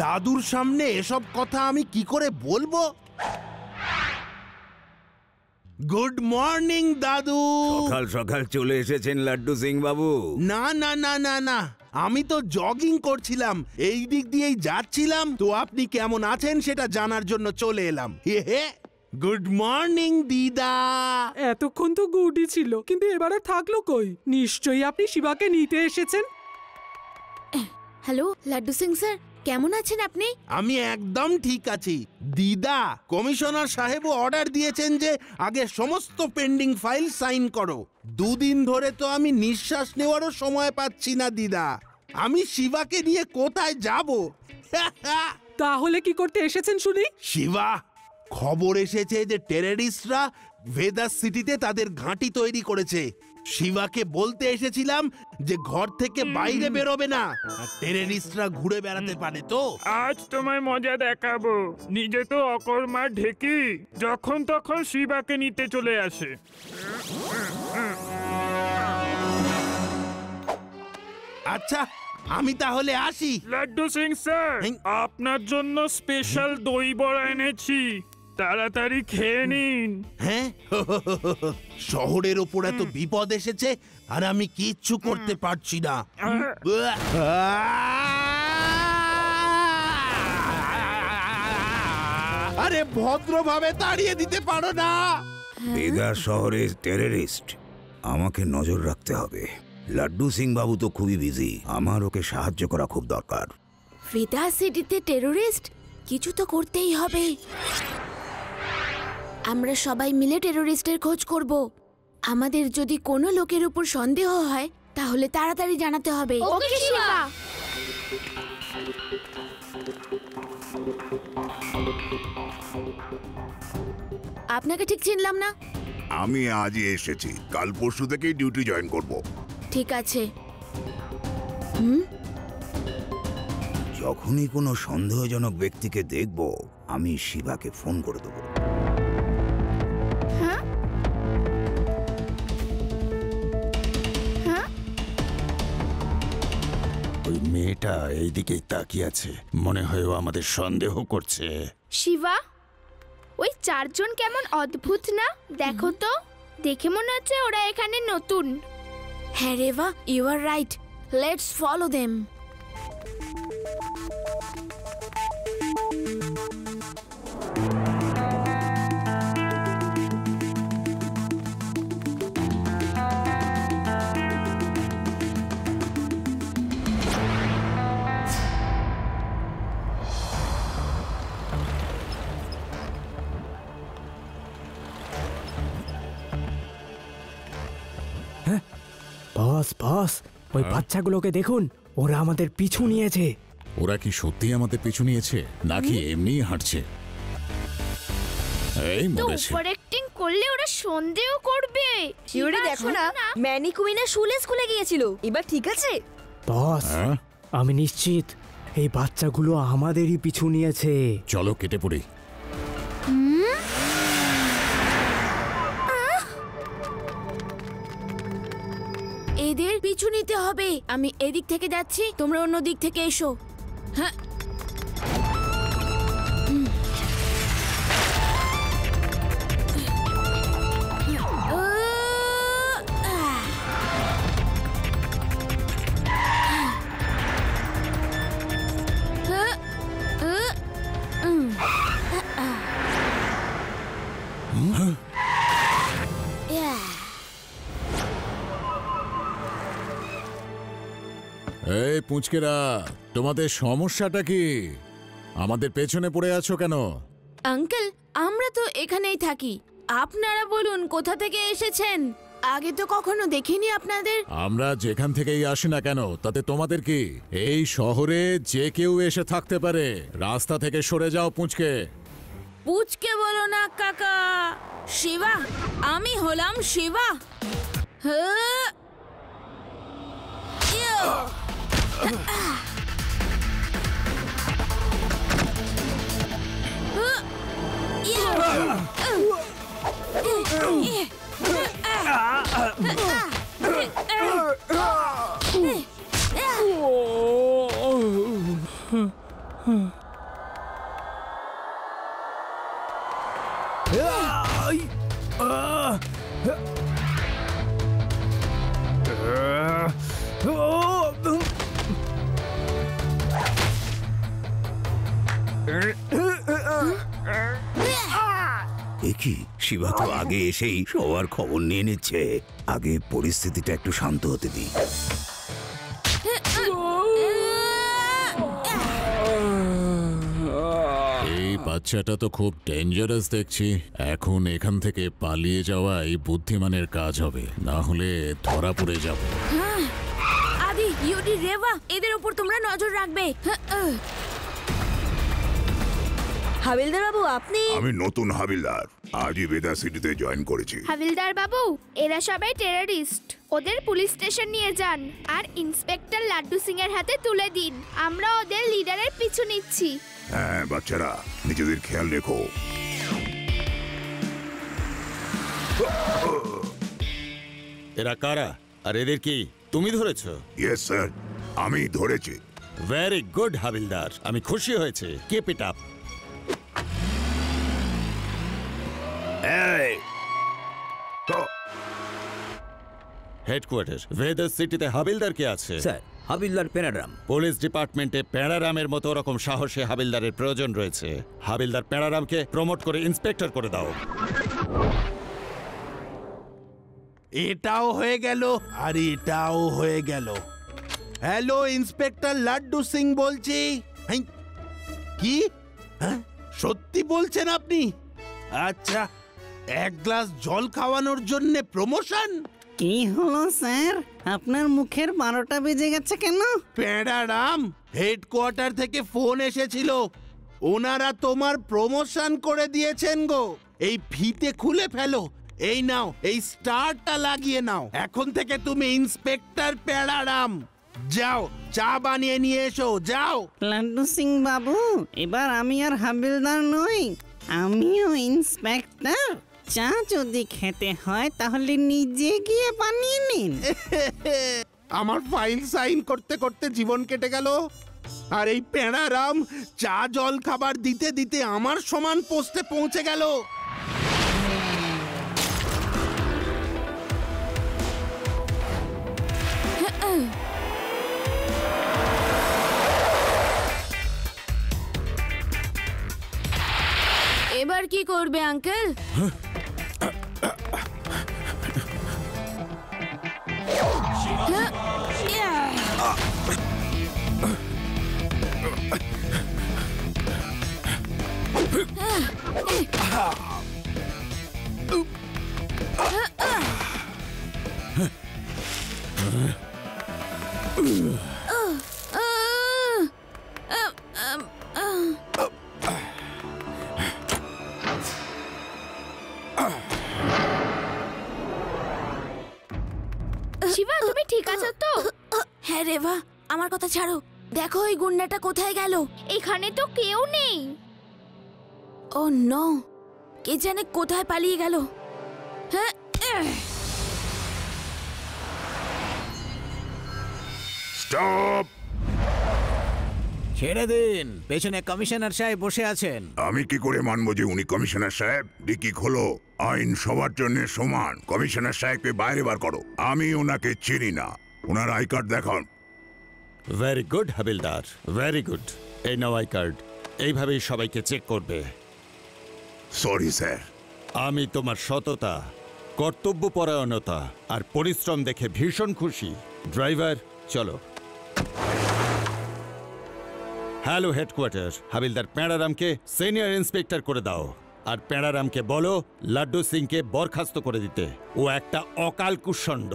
দাদুর সামনে এসব কথা আমি কি করে বলবো? গুড মর্নিং দাদু। সকাল সকাল চলে এসেছেন লাড্ডু সিং বাবু? না না না না না, আমি তো জগিং করছিলাম, এই দিক দিয়েই যাচ্ছিলাম, তো আপনি কেমন আছেন সেটা জানার জন্য চলে এলাম। হে গুড মর্নিং দিদা। এতক্ষণ তো গুডই ছিল, কিন্তু এবার আর থাকলো কই? নিশ্চয়ই আপনি শিবাকে নিতে এসেছেন। হ্যালো লাড্ডু সিং স্যার, কেমন আছেন আপনি? আমি একদম ঠিক আছি দিদা। কমিশনার সাহেবও অর্ডার দিয়েছেন যে আগে সমস্ত পেন্ডিং ফাইল সাইন করো। দুদিন ধরে তো আমি নিঃশ্বাস নেওয়ারও সময় পাচ্ছি না দিদা। আমি শিবাকে নিয়ে কোথায় যাব? তাহলে কি করতে এসেছেন শুনি? শিবা, খবর এসেছে যে টেররিস্টরা ভেদাস সিটিতে তাদের ঘাঁটি তৈরি করেছে। শিবাকে বলতে এসেছিলাম যে ঘর থেকে বাইরে বেরোবে না, টেররিস্টরা ঘুরে বেড়াতে পারে। তো আজ তোমায় মজা দেখাবো। নিজে তো অকর্মা ঢেকি, যখন তখন শিবাকে নিতে চলে আসে। আচ্ছা, আমি তাহলে আসি। লাড্ডু সিং স্যার, আপনার জন্য স্পেশাল দই বড়া এনেছি, তাড়াতাড়ি খেয়ে নিন। হ্যাঁ, শহরের ওপর এত বিপদ এসেছে আর আমি কিচ্ছু করতে পারছি না। আরে ভদ্রভাবে তাড়িয়ে দিতে পারো না? বেদার শহরে টেররিস্ট, আমাকে নজর রাখতে হবে। লাড্ডু সিং বাবু তো খুবই বিজি, আমার ওকে সাহায্য করা খুব দরকার। ভেদাস সিটিতে টেররিস্ট? কিছু তো করতেই হবে। আমরা সবাই মিলে টেররিস্টের খোঁজ করব। আমাদের যদি কোনো লোকের উপর সন্দেহ হয় তাহলে তাড়াতাড়ি জানাতে হবে। ওকে শিবা। আপনাকে ঠিক চিনলাম না। আমি আজই এসেছি, কাল পরশু থেকেই ডিউটি জয়েন করব। ঠিক আছে। যখনই কোনো সন্দেহজনক ব্যক্তিকে দেখব, আমি শিবাকে ফোন করে দেবো। ওই মেয়েটা এইদিকেই তাকিয়ে আছে, মনে হয় ও আমাদের সন্দেহ করছে। শিবা, ওই চারজন কেমন অদ্ভুত না? দেখো তো, দেখে মনে হচ্ছে ওরা এখানে নতুন। হ্যাঁ Reva, you are right, let's follow them. Boss boss, ওই বাচ্চাগুলোকে দেখুন, ওরা আমাদের পিছু নিয়েছে। ওরা কি সত্যি আমাদের পিছু নিয়েছে নাকি এমনিই হাঁটছে? এই মরেছে। ওভার অ্যাক্টিং করলে ওরা সন্দেহ করবে। শিউরি দেখো না, ম্যানিকুইনা শুলে স্কুলে গিয়েছিল, এবার ঠিক আছে? বস, আমি নিশ্চিত এই বাচ্চাগুলো আমাদেরই পিছু নিয়েছে। চলো কেটে পড়ি। এদের পিছু নিতে হবে। আমি এদিক থেকে যাচ্ছি, তোমরা অন্য দিক থেকে এসো। হ্যাঁ, এই পুঁচকেরা, তোমাদের সমস্যাটা কি? আমাদের পেছনে পড়ে আছো কেন? আঙ্কেল, আমরা তো এখানেই থাকি। আপনারা বলুন কোথা থেকে এসেছেন? আগে তো কখনো দেখিনি আপনাদের। আমরা যেখান থেকেই আসি না কেন তাতে তোমাদের কি? এই শহরে যে কেউ এসে থাকতে পারে, রাস্তা থেকে সরে যাও পুঁচকে। পুচকে বলো না কাকা। শিবা, আমি হলাম শিবা। হ্যাঁ, কি শিবা তো আগে এসেই সবার খবর নিয়ে নিচ্ছে। আগে পরিস্থিতিটা একটু শান্ত হতে দিই। এই বাচ্চাটা তো খুব ডেঞ্জারাস দেখছি। এখন এখান থেকে পালিয়ে যাওয়াই বুদ্ধিমানের কাজ হবে, না হলে ধরা পড়ে যাব। আদি, ইউডি, রেভা, এদের উপর তোমরা নজর রাখবে। হাবিলদার বাবু, আপনি? আমি নতুন হাবিলদার, আজই বেদা সিটিতে জয়েন করেছি। হাবিলদার বাবু, এরা সবাই টেররিস্ট। ওদের পুলিশ স্টেশন নিয়ে যান আর ইন্সপেক্টর লাড্ডু সিং এর হাতে তুলে দিন। আমরা ওদের লিডারের পিছু নিচ্ছি। হ্যাঁ বাচ্চারা, নিজেদের খেয়াল রেখো। এরা কারা আর এদের কি তুমি ধরেছো? ইয়েস স্যার, আমি ধরেছি। ভেরি গুড হাবিলদার, আমি খুশি হয়েছে। Keep it up. হেডকোয়ার্টার ভেদার সিটিতে হাবিলদার কে আছে? স্যার, হাবিলদার পেড়ারাম। পুলিশ ডিপার্টমেন্টে পেড়ারামের মতো ওরকম সাহসী হাবিলদারের প্রয়োজন রয়েছে। হাবিলদার পেড়ারামকে প্রমোট করে ইন্সপেক্টর করে দাও। এটাও হয়ে গেল আর এটাও হয়ে গেল। হ্যালো, ইন্সপেক্টর লাড্ডু সিং বলছি। হেই, কি? হ্যাঁ, সত্যি বলছেন আপনি? আচ্ছা, এক গ্লাস জল খাওয়ানোর জন্য প্রমোশন? কি হলো স্যার, আপনার মুখের 12টা বেজে গেছে কেন? পেড়ারাম, হেডকোয়ার্টার থেকে ফোন এসেছিল। ওনারা তোমার প্রমোশন করে দিয়েছেন গো। এই ফিতে খুলে ফেলো। এই নাও, এই স্টারটা লাগিয়ে নাও। এখন থেকে তুমি ইন্সপেক্টর পেড়ারাম। যাও, চা বানিয়ে নিয়ে এসো, যাও। লাড্ডু সিং বাবু, এবার আমি আর হাবিলদার নই, আমিও ইন্সপেক্টর। চা যদি খেতে হয় তাহলে নিজে গিয়ে বানিয়ে নিন। আমার ফাইল সাইন করতে করতে জীবন কেটে গেল, আর এই পেড়ারাম চা জল খাবার দিতে দিতে আমার সমান পোস্টে পৌঁছে গেল। এবার কি করবে আঙ্কেল? শিবা, তুমি ঠিক আছো তো? হ্যাঁ রেভা, আমার কথা ছাড়ো। দেখো ওই গুন্ডাটা কোথায় গেল? এখানে তো কেউ নেই। ও নো, কে জানে কোথায় পালিয়ে গেল। হ্যাঁ, স্টপ! ছেড়ে দিন, পেছনে কমিশনার সাহেব বসে আছেন। আমি কি করে মানবো যে উনি কমিশনার সাহেব? ডিকি খোলো। আইন সবার জন্য সমান। কমিশনার সাহেবকে বাইরে বার করো। আমি ওনাকে চিনি না। ওনার আই কার্ড দেখান। Very good havildar, very good. এই নাও আই কার্ড। এইভাবেই সবাইকে চেক করবে। Sorry sir. আমি তোমার সততা, কর্তব্যপরায়ণতা আর পরিশ্রম দেখে ভীষণ খুশি। ড্রাইভার, চলো। হ্যালো হেডকোয়ার্টার, হাবিলদার পেড়ারামকে সিনিয়র ইন্সপেক্টর করে দাও। আর পেড়ারামকে বলো লাড্ডু সিংকে বরখাস্ত করে দিতে। ও একটা অকাল কুষ্মাণ্ড।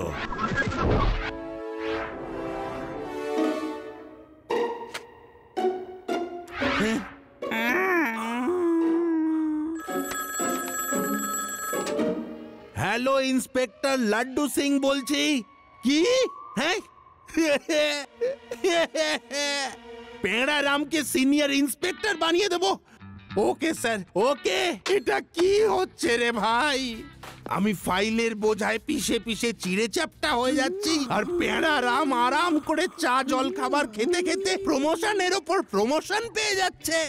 হ্যালো, ইন্সপেক্টর লাড্ডু সিং বলছি। কি? হ্যাঁ, পেড়ারামকে সিনিয়র ইন্সপেক্টর বানিয়ে দেবো? ওকে স্যার, ওকে। এটা কি হচ্ছে রে ভাই? আমি ফাইলের বোঝায় পিষে পিষে চিড়ে চ্যাপটা হয়ে যাচ্ছি, আর পেড়ারাম আরাম করে চা জল খাবার খেতে খেতে প্রমোশনের ওপর প্রমোশন পেয়ে যাচ্ছে।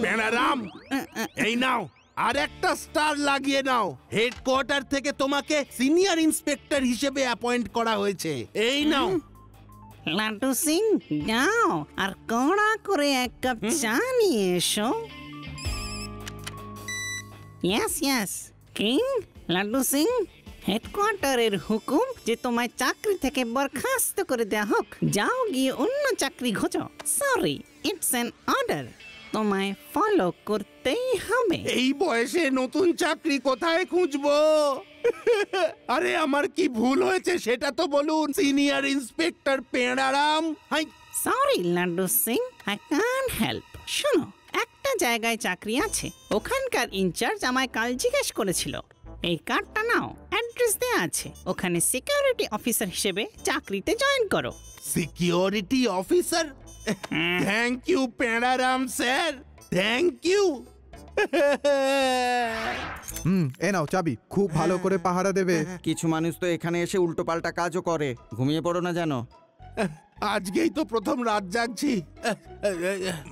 প্যাঁড়ারাম, এই নাও আর একটা স্টার লাগিয়ে নাও। হেডকোয়ার্টার থেকে তোমাকে সিনিয়র ইন্সপেক্টর হিসেবে অ্যাপয়েন্ট করা হয়েছে। এই নাও। লাড্ডু সিং, যাও আর কড়া করে এক কাপ চা নিয়ে এসো। Yes yes king. Laddu Singh, হেডকোয়ার্টারের হুকুম যে তোমায় চাকরি থেকে বরখাস্ত করে দেওয়া হোক। যাও গিয়ে অন্য চাকরি খোঁজো। Sorry, it's an order. তোমায় ফলো করতেই হবে। এই বয়সে নতুন চাকরি কোথায় খুঁজবো? আরে আমার কি ভুল হয়েছে সেটা তো বলুন senior inspector পেঁড়ারাম। High, sorry laddu Singh, I can't help. শোনো, একটা জায়গায় চাকরি আছে, ওখানকার ইনচার্জ আমায় কাল জিজ্ঞেস করেছিল। এই কার্ডটা নাও, অ্যাড্রেস দেওয়া আছে। ওখানে সিকিউরিটি অফিসার হিসেবে চাকরিতে জয়েন করো। Security officer? Thank you Pendaram sir, thank you. এ নাও চাবি, খুব ভালো করে পাহারা দেবে। কিছু মানুষ তো এখানে এসে উল্টোপাল্টা কাজও করে, ঘুমিয়ে পড়ো না যেন। আজকেই তো প্রথম রাত জাগছি।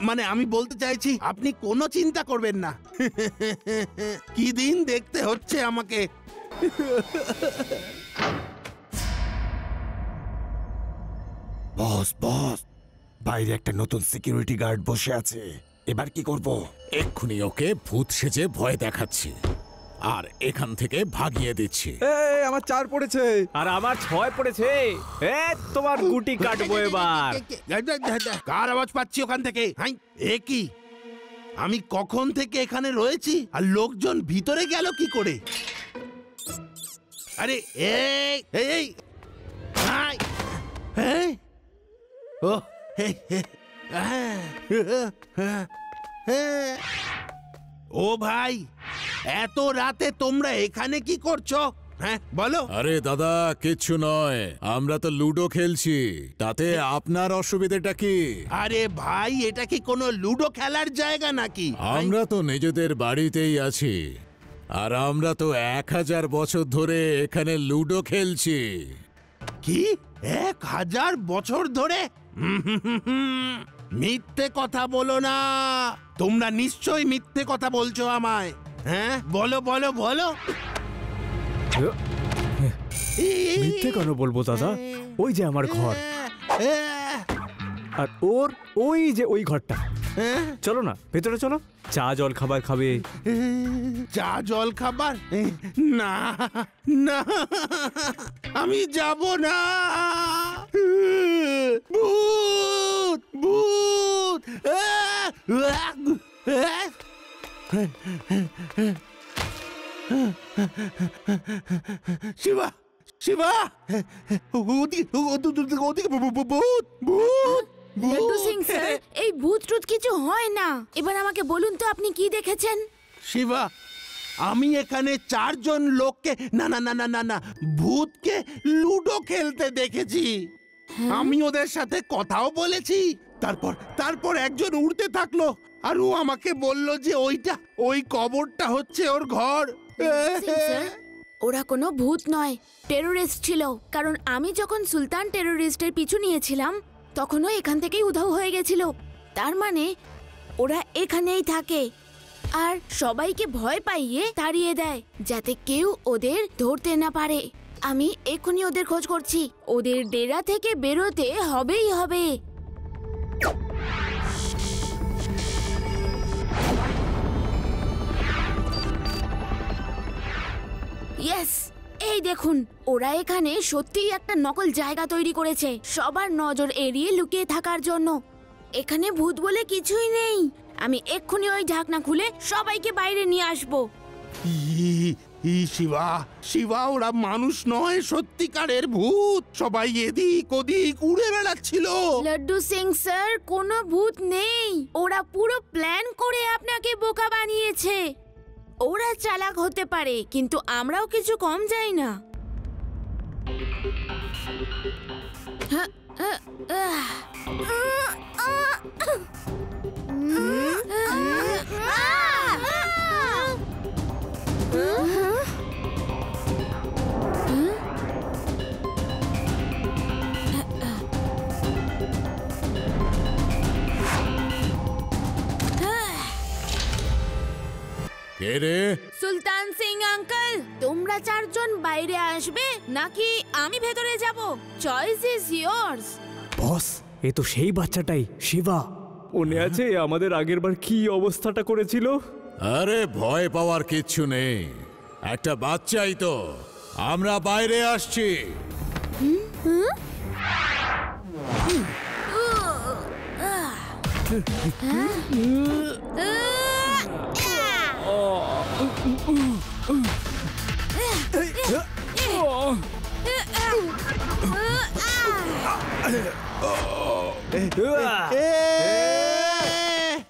মানে আমি বলতে চাইছি আপনি কোনো চিন্তা করবেন না। কি দিন দেখতে হচ্ছে আমাকে। বস বস, বাইরে একটা নতুন সিকিউরিটি গার্ড বসে আছে। এবার কি করব? এক্ষুনি ওকে ভূত সেজে ভয় দেখাচ্ছি আর এখান থেকে ভাগিয়ে দিচ্ছি। আমার 4 পড়েছে আর আমার 6 পড়েছে। তোমার গুটি কাটবো এবার। কার আওয়াজ পাচ্ছি ওখান থেকে? এ কি, আমি কখন থেকে এখানে রয়েছি আর লোকজন ভিতরে গেল কি করে? আরে এই এই হাই, হ্যাঁ, ও ও ভাই, এত রাতে তোমরা এখানে কি করছো? হ্যাঁ বলো। আরে দাদা, কিচ্ছু নয়, আমরা তো লুডো খেলছি, তাতে আপনার অসুবিধাটা কি? আরে ভাই, এটা কি কোনো লুডো খেলার জায়গা নাকি? আমরা তো নিজেদের বাড়িতেই আছি আর আমরা তো 1000 বছর ধরে এখানে লুডো খেলছি। কি 1000 বছর ধরে? মিথ্যে কথা বলো না, তোমরা নিশ্চয়ই মিথ্যে কথা বলছো আমায়। হ্যাঁ বলো বলো বলো। মিথ্যে কেন বলবো দাদা? ওই যে আমার ঘর, আর ওর ওই যে ওই ঘরটা। চলো না ভেতরে চলো, চা জল খাবার খাবে। চা জল খাবার? না না, আমি যাব না। ভূত ভূত। শিবা শিবা, ওদিকে ওদিকে ভূত ভূত। লাড্ডু সিং স্যার, এই ভূত টুত কিছু হয় না। এবার আমাকে বলুন তো আপনি কি দেখেছেন? শিবা, আমি এখানে 4 জন লোককে, না না না না না না, ভূতকে লুডো খেলতে দেখেছি। আমি ওদের সাথে কথাও বলেছি। তারপর একজন উড়তে থাকলো আর ও আমাকে বলল যে ওই কবরটা হচ্ছে ওর ঘর। ওরা কোনো ভূত নয়, টেরোরিস্ট ছিল। কারণ আমি যখন সুলতান টেরোরিস্টের পিছু নিয়েছিলাম তখনও এখান থেকেই উধাও হয়ে গেছিল। তার মানে ওরা এখানেই থাকে আর সবাইকে ভয় পাইয়ে তাড়িয়ে দেয় যাতে কেউ ওদের ধরতে না পারে। আমি এক্ষুনি ওদের খোঁজ করছি। ওদের ডেরা থেকে বেরোতে হবেই হবে। ইয়েস, এই দেখুন, ওরা এখানে সত্যিই একটা নকল জায়গা তৈরি করেছে সবার নজর এড়িয়ে লুকিয়ে থাকার জন্য। এখানে ভূত বলে কিছুই নেই। আমি এক্ষুনি ওই ঢাকনা খুলে সবাইকে বাইরে নিয়ে আসবো। শিবা শিবা, ওরা মানুষ নয়, সত্যিকারের ভূত। সবাই এদিক ওদিক উড়ে বেড়াচ্ছিল। লাড্ডু সিং স্যার, কোনো ভূত নেই। ওরা পুরো প্ল্যান করে আপনাকে বোকা বানিয়েছে। ওরা চালাক হতে পারে, কিন্তু আমরাও কিছু কম যাই না। কে রে? সুলতান সিং আঙ্কেল, তোমরা চারজন বাইরে আসবে নাকি আমি ভেতরে যাব? Choice is yours. বস, এ তো সেই বাচ্চাটাই, শিবা। মনে আছে আমাদের আগেরবার কি অবস্থাটা করেছিল? আরে ভয় পাওয়ার কিচ্ছু নেই, একটা বাচ্চাই তো। আমরা বাইরে আসছি।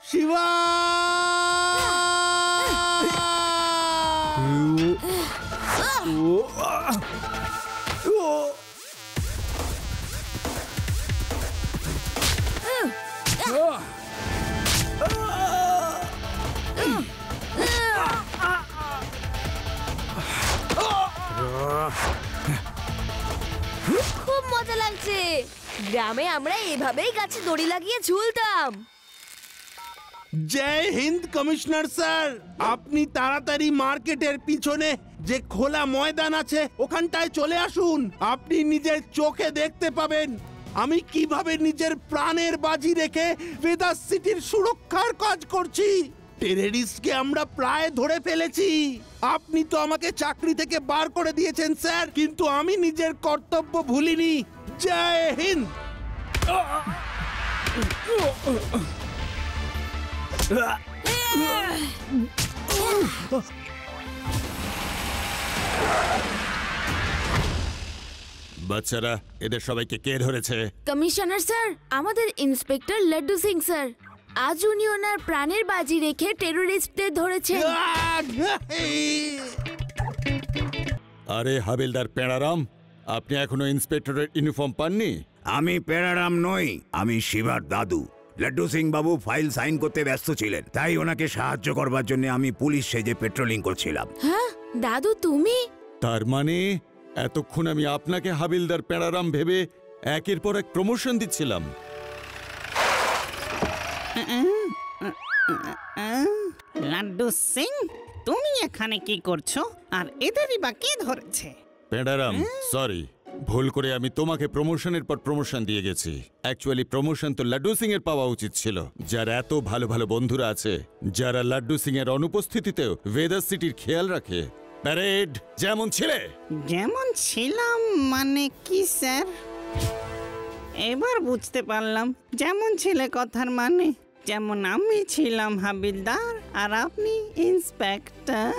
শিবা! খুব মজা লাগছে। গ্রামে আমরা এভাবেই গাছে দড়ি লাগিয়ে ঝুলতাম। জয় হিন্দ কমিশনার স্যার, আপনি তাড়াতাড়ি মার্কেটের পিছনে যে খোলা ময়দান আছে ওখানটায় চলে আসুন। আপনি নিজের চোখে দেখতে পাবেন আমি কিভাবে নিজের প্রাণের বাজি রেখে ভেদাস সিটির সুরক্ষার কাজ করছি। টেররিস্টকে আমরা প্রায় ধরে ফেলেছি। আপনি তো আমাকে চাকরি থেকে বার করে দিয়েছেন স্যার, কিন্তু আমি নিজের কর্তব্য ভুলিনি। জয় হিন্দ। বাচ্চারা, এদের সবাইকে কে ধরেছে? কমিশনার স্যার, আমাদের ইন্সপেক্টর লাড্ডু সিং স্যার। আজ উনি ওনার প্রাণের বাজি রেখে টেররিস্টদের ধরেছেন। আরে হাবিলদার পেড়ারাম, আপনি এখনো ইন্সপেক্টরের ইউনিফর্ম পাননি? আমি পেড়ারাম নই, আমি শিবার দাদু। লাড্ডু সিং বাবু ফাইল সাইন করতে ব্যস্ত ছিলেন, তাই ওনাকে সাহায্য করবার জন্য আমি পুলিশ সেজে পেট্রোলিং করছিলাম। হ্যাঁ দাদু, তুমি? তার মানে এতক্ষণ আমি আপনাকে হাবিলদার পেড়ারাম ভেবে একের পর এক প্রমোশন দিচ্ছিলাম। লাড্ডু সিং, তুমি এখানে কি করছো? আর এদেরই বা কে ধরেছে? পেড়ারাম, সরি, ভুল করে আমি তোমাকে প্রমোশনের পর প্রমোশন দিয়ে গেছি। অ্যাকচুয়ালি প্রমোশন তো লাড্ডু সিং এর পাওয়া উচিত ছিল, যার এত ভালো ভালো বন্ধুরা আছে, যারা লাড্ডু সিং এর অনুপস্থিতিতেও ভেদাস সিটির খেয়াল রাখে। প্যারেড যেমন ছিলে। যেমন ছিলাম মানে কি স্যার? এবার বুঝতে পারলাম যেমন ছিলে কথার মানে। যেমন আমি ছিলাম হাবিলদার আর আপনি ইন্সপেক্টর।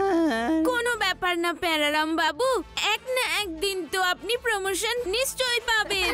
কোনো ব্যাপার না প্যারারাম বাবু, এক না একদিন তো আপনি প্রমোশন নিশ্চয়ই পাবেন।